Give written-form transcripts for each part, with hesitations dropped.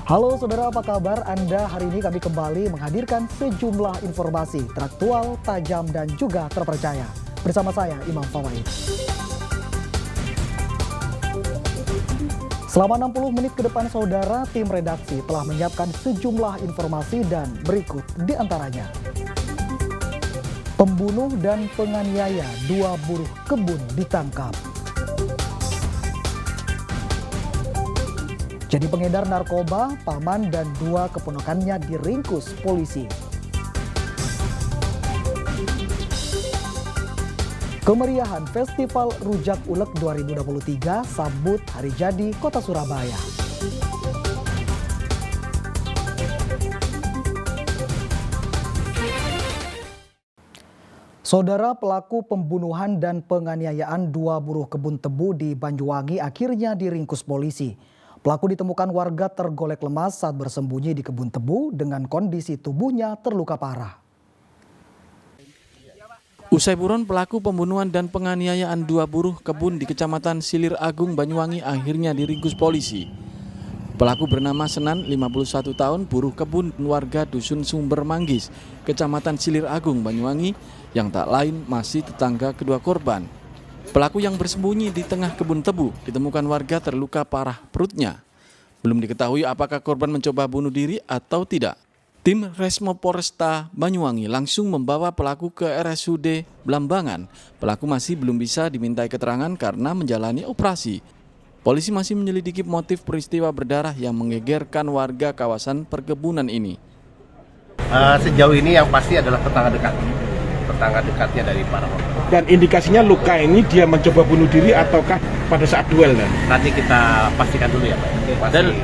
Halo saudara, apa kabar Anda? Hari ini kami kembali menghadirkan sejumlah informasi teraktual, tajam, dan juga terpercaya. Bersama saya, Imam Fawaid. Selama 60 menit ke depan saudara, tim redaksi telah menyiapkan sejumlah informasi dan berikut diantaranya. Pembunuh dan penganiaya 2 buruh kebun ditangkap. Jadi pengedar narkoba, paman dan 2 keponakannya diringkus polisi. Kemeriahan Festival Rujak Ulek 2023 sambut hari jadi Kota Surabaya. Saudara, pelaku pembunuhan dan penganiayaan 2 buruh kebun tebu di Banyuwangi akhirnya diringkus polisi. Pelaku ditemukan warga tergolek lemas saat bersembunyi di kebun tebu dengan kondisi tubuhnya terluka parah. Usai buron, pelaku pembunuhan dan penganiayaan 2 buruh kebun di Kecamatan Silir Agung, Banyuwangi akhirnya diringkus polisi. Pelaku bernama Senan, 51 tahun, buruh kebun warga Dusun Sumber Manggis, Kecamatan Silir Agung, Banyuwangi, yang tak lain masih tetangga kedua korban. Pelaku yang bersembunyi di tengah kebun tebu ditemukan warga terluka parah perutnya. Belum diketahui apakah korban mencoba bunuh diri atau tidak. Tim Resmo Polresta Banyuwangi langsung membawa pelaku ke RSUD Blambangan. Pelaku masih belum bisa dimintai keterangan karena menjalani operasi. Polisi masih menyelidiki motif peristiwa berdarah yang menggegerkan warga kawasan perkebunan ini. Sejauh ini yang pasti adalah tetangga dekatnya dari para korban. Dan indikasinya luka ini dia mencoba bunuh diri ataukah pada saat duel? Nanti kita pastikan dulu ya Pak. Dan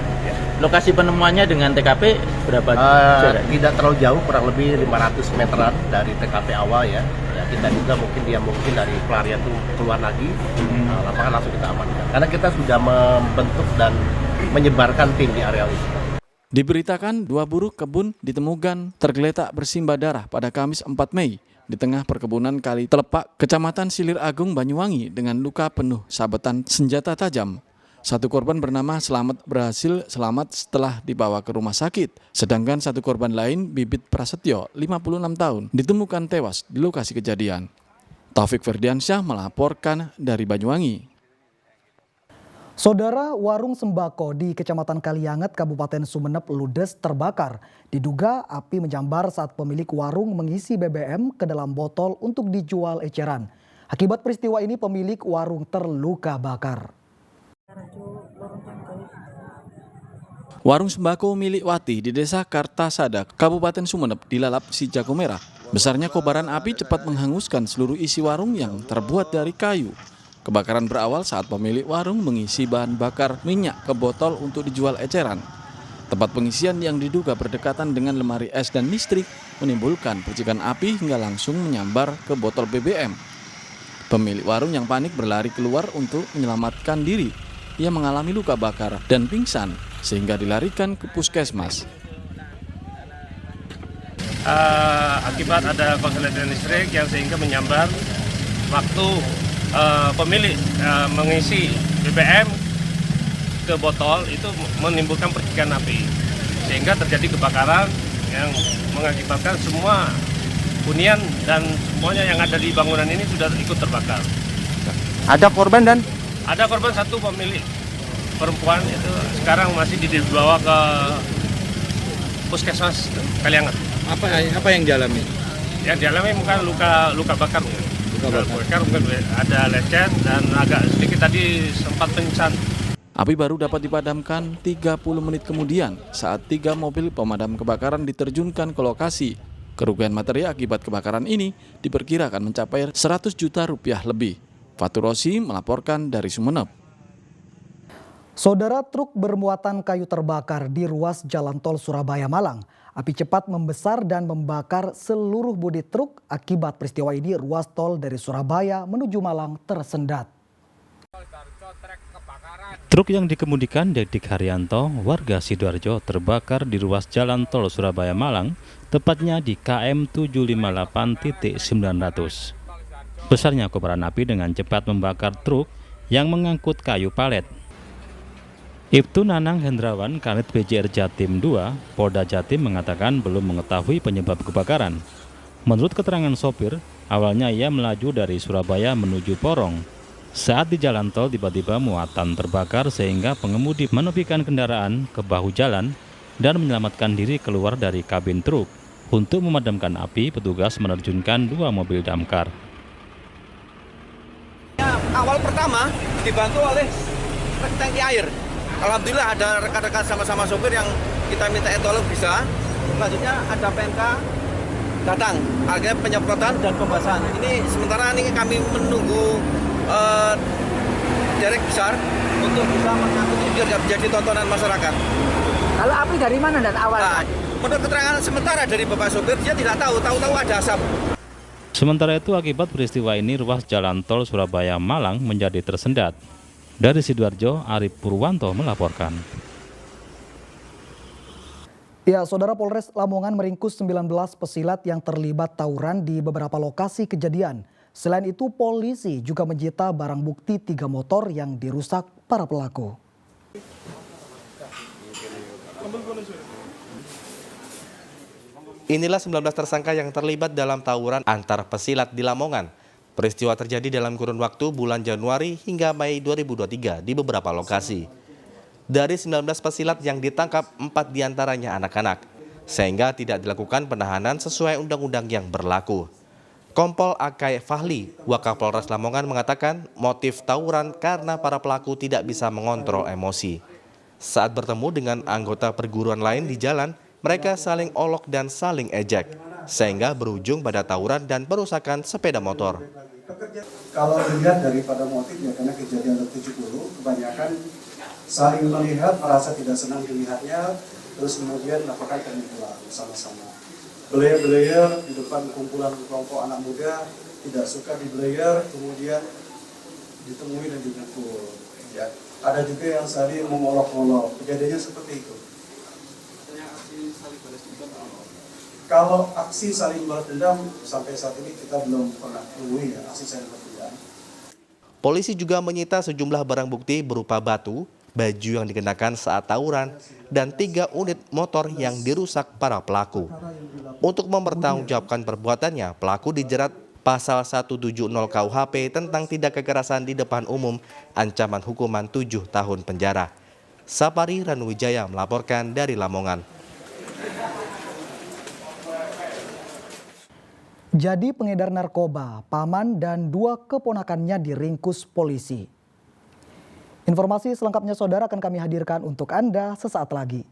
lokasi penemuannya dengan TKP berapa jarak? Tidak terlalu jauh, kurang lebih 500 meteran dari TKP awal ya. Kita juga mungkin dari pelarian itu keluar lagi, lapangan langsung kita amankan. Karena kita sudah membentuk dan menyebarkan tim di area itu. Diberitakan 2 buruh kebun ditemukan tergeletak bersimbah darah pada Kamis 4 Mei. Di tengah perkebunan Kali Telepak, Kecamatan Silir Agung, Banyuwangi dengan luka penuh sabetan senjata tajam. 1 korban bernama Slamet berhasil selamat setelah dibawa ke rumah sakit. Sedangkan 1 korban lain, Bibit Prasetyo, 56 tahun, ditemukan tewas di lokasi kejadian. Taufik Ferdiansyah melaporkan dari Banyuwangi. Saudara, warung sembako di Kecamatan Kalianget, Kabupaten Sumeneb, ludes terbakar. Diduga api menyambar saat pemilik warung mengisi BBM ke dalam botol untuk dijual eceran. Akibat peristiwa ini pemilik warung terluka bakar. Warung sembako milik Wati di Desa Kartasada, Kabupaten Sumeneb dilalap si jago merah. Besarnya kobaran api cepat menghanguskan seluruh isi warung yang terbuat dari kayu. Kebakaran berawal saat pemilik warung mengisi bahan bakar minyak ke botol untuk dijual eceran. Tempat pengisian yang diduga berdekatan dengan lemari es dan listrik menimbulkan percikan api hingga langsung menyambar ke botol BBM. Pemilik warung yang panik berlari keluar untuk menyelamatkan diri. Ia mengalami luka bakar dan pingsan sehingga dilarikan ke puskesmas. Akibat ada korsleting listrik yang sehingga menyambar waktu pemilik mengisi BBM ke botol itu menimbulkan percikan api sehingga terjadi kebakaran yang mengakibatkan semua hunian dan semuanya yang ada di bangunan ini sudah ikut terbakar. Ada korban dan? Ada korban 1 pemilik perempuan itu sekarang masih dibawa ke puskesmas Kalianget. Apa yang dialami? Yang dialami bukan luka bakar. Bakar mungkin ada lecet dan agak sedikit tadi sempat pingsan. Api baru dapat dipadamkan 30 menit kemudian saat 3 mobil pemadam kebakaran diterjunkan ke lokasi. Kerugian materi akibat kebakaran ini diperkirakan mencapai 100 juta rupiah lebih. Fatur Rosi melaporkan dari Sumeneb. Saudara, truk bermuatan kayu terbakar di ruas Jalan Tol Surabaya Malang. Api cepat membesar dan membakar seluruh bodi truk. Akibat peristiwa ini, ruas tol dari Surabaya menuju Malang tersendat. Truk yang dikemudikan Dedik Haryanto, warga Sidoarjo, terbakar di ruas Jalan Tol Surabaya Malang, tepatnya di KM 758.900. Besarnya kobaran api dengan cepat membakar truk yang mengangkut kayu palet. Ibtu Nanang Hendrawan, Kanit PJR Jatim 2, Polda Jatim mengatakan belum mengetahui penyebab kebakaran. Menurut keterangan sopir, awalnya ia melaju dari Surabaya menuju Porong. Saat di jalan tol tiba-tiba muatan terbakar sehingga pengemudi menepikan kendaraan ke bahu jalan dan menyelamatkan diri keluar dari kabin truk. Untuk memadamkan api, petugas menerjunkan 2 mobil damkar. Awal pertama dibantu oleh tangki air. Alhamdulillah ada rekan-rekan sama-sama sopir yang kita minta tolong bisa. Selanjutnya ada PMK datang, akhirnya penyemprotan dan pembasahan. Ini sementara ini kami menunggu derek besar untuk bisa mengangkut ini biar menjadi tontonan masyarakat. Kalau api dari mana dan awalnya? Menurut keterangan sementara dari Bapak sopir, dia tidak tahu ada asap. Sementara itu, akibat peristiwa ini, ruas jalan tol Surabaya-Malang menjadi tersendat. Dari Sidoarjo, Arif Purwanto melaporkan. Ya, Saudara, Polres Lamongan meringkus 19 pesilat yang terlibat tawuran di beberapa lokasi kejadian. Selain itu, polisi juga menyita barang bukti 3 motor yang dirusak para pelaku. Inilah 19 tersangka yang terlibat dalam tawuran antar pesilat di Lamongan. Peristiwa terjadi dalam kurun waktu bulan Januari hingga Mei 2023 di beberapa lokasi. Dari 19 pesilat yang ditangkap, 4 diantaranya anak-anak, sehingga tidak dilakukan penahanan sesuai undang-undang yang berlaku. Kompol Akai Fahli, Wakapolres Lamongan mengatakan motif tawuran karena para pelaku tidak bisa mengontrol emosi. Saat bertemu dengan anggota perguruan lain di jalan, mereka saling olok dan saling ejek, sehingga berujung pada tawuran dan perusakan sepeda motor. Kalau dilihat daripada motifnya, karena kejadian 70, kebanyakan saling melihat, merasa tidak senang dilihatnya, terus kemudian melakukan pemukulan sama-sama. Belayer-belayer di depan kumpulan kelompok anak muda, tidak suka di belayer, kemudian ditemui dan dipukul. Ya. Ada juga yang saling mengolok-olok, kejadiannya seperti itu. Kalau aksi saling balas dendam sampai saat ini kita belum pernah temui ya, aksi saling balas dendam. Polisi juga menyita sejumlah barang bukti berupa batu, baju yang dikenakan saat tawuran, dan 3 unit motor yang dirusak para pelaku. Untuk mempertanggungjawabkan perbuatannya, pelaku dijerat pasal 170 KUHP tentang tindak kekerasan di depan umum, ancaman hukuman 7 tahun penjara. Sapari Ranuwijaya melaporkan dari Lamongan. Jadi pengedar narkoba, paman dan 2 keponakannya diringkus polisi. Informasi selengkapnya Saudara akan kami hadirkan untuk Anda sesaat lagi.